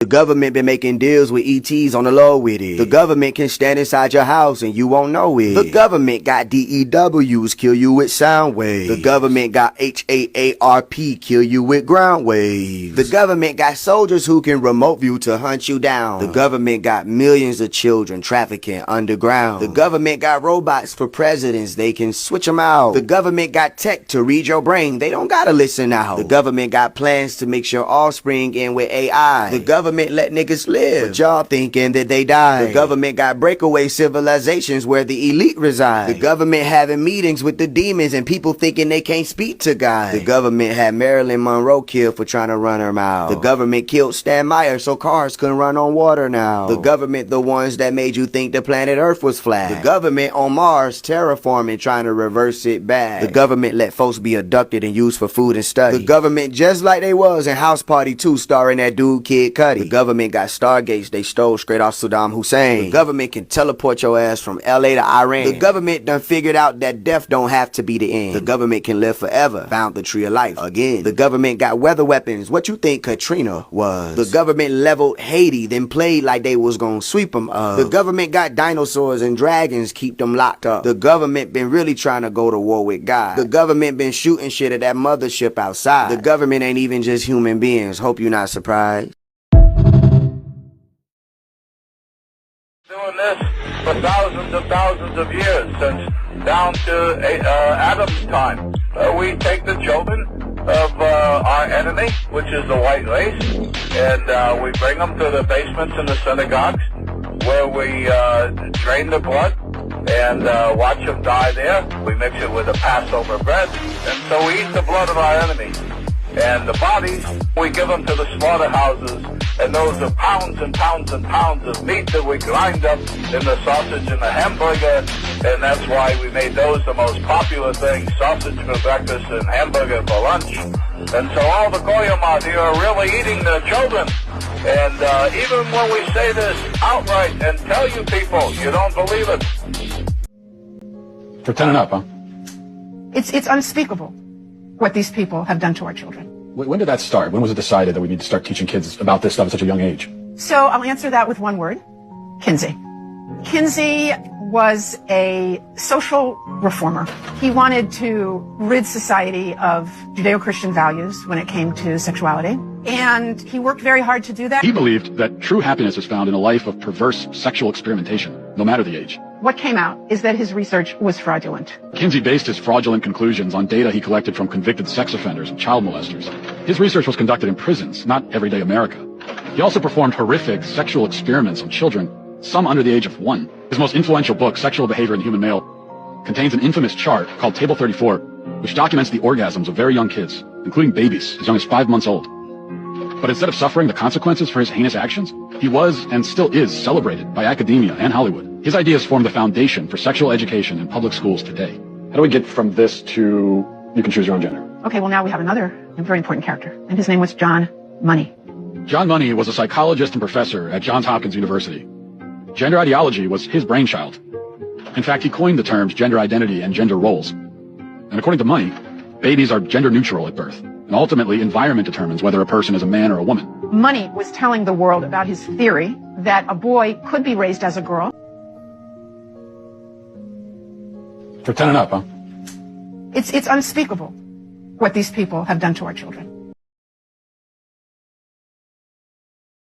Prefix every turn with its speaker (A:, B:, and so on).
A: The government been making deals with ETs on the low with it. The government can stand inside your house and you won't know it. The government got DEWs kill you with sound waves. The government got HAARP kill you with ground waves. The government got soldiers who can remote view to hunt you down. The government got millions of children trafficking underground. The government got robots for presidents, they can switch them out. The government got tech to read your brain, they don't gotta listen out. The government got plans to mix your offspring in with AI. The government let niggas live, but y'all thinking that they die. The government got breakaway civilizations where the elite reside. The government having meetings with the demons and people thinking they can't speak to God. The government had Marilyn Monroe killed for trying to run her mouth. The government killed Stan Meyer so cars couldn't run on water now. The government the ones that made you think the planet Earth was flat. The government on Mars terraforming trying to reverse it back. The government let folks be abducted and used for food and study. The government just like they was in House Party 2 starring that dude Kid Cudi. The government got Stargates they stole straight off Saddam Hussein. The government can teleport your ass from LA to Iran. The government done figured out that death don't have to be the end. The government can live forever. Found the tree of life again. The government got weather weapons. What you think Katrina was? The government leveled Haiti, then played like they was gonna sweep them up. The government got dinosaurs and dragons, keep them locked up. The government been really trying to go to war with God. The government been shooting shit at that mothership outside. The government ain't even just human beings. Hope you're not surprised.
B: Doing this for thousands of years, since down to Adam's time. We take the children of our enemy, which is the white race, and we bring them to the basements in the synagogues, where we drain the blood and watch them die there. We mix it with the Passover bread, and so we eat the blood of our enemies. And the bodies, we give them to the slaughterhouses, and those are pounds and pounds and pounds of meat that we grind up in the sausage and the hamburger, and that's why we made those the most popular things, sausage for breakfast and hamburger for lunch. And so all the goyim out here are really eating their children. And even when we say this outright and tell you people, you don't believe it.
C: For 10 and up, huh?
D: It's unspeakable what these people have done to our children.
C: When did that start? When was it decided that we need to start teaching kids about this stuff at such a young age?
D: So I'll answer that with one word: Kinsey. Kinsey was a social reformer. He wanted to rid society of Judeo-Christian values when it came to sexuality, and he worked very hard to do that.
C: He believed that true happiness is found in a life of perverse sexual experimentation, no matter the age.
D: What came out is that his research was fraudulent.
C: Kinsey based his fraudulent conclusions on data he collected from convicted sex offenders and child molesters. His research was conducted in prisons, not everyday America. He also performed horrific sexual experiments on children, some under the age of 1. His most influential book, Sexual Behavior in the Human Male, contains an infamous chart called Table 34, which documents the orgasms of very young kids, including babies as young as 5 months old. But instead of suffering the consequences for his heinous actions, he was and still is celebrated by academia and Hollywood. His ideas form the foundation for sexual education in public schools today. How do we get from this to you can choose your own gender?
D: Okay, well now we have another very important character, and his name was John Money.
C: John Money was a psychologist and professor at Johns Hopkins University. Gender ideology was his brainchild. In fact, he coined the terms gender identity and gender roles. And according to Money, babies are gender neutral at birth. And ultimately, environment determines whether a person is a man or a woman.
D: Money was telling the world about his theory that a boy could be raised as a girl.
C: For 10 and up, huh?
D: It's unspeakable what these people have done to our children.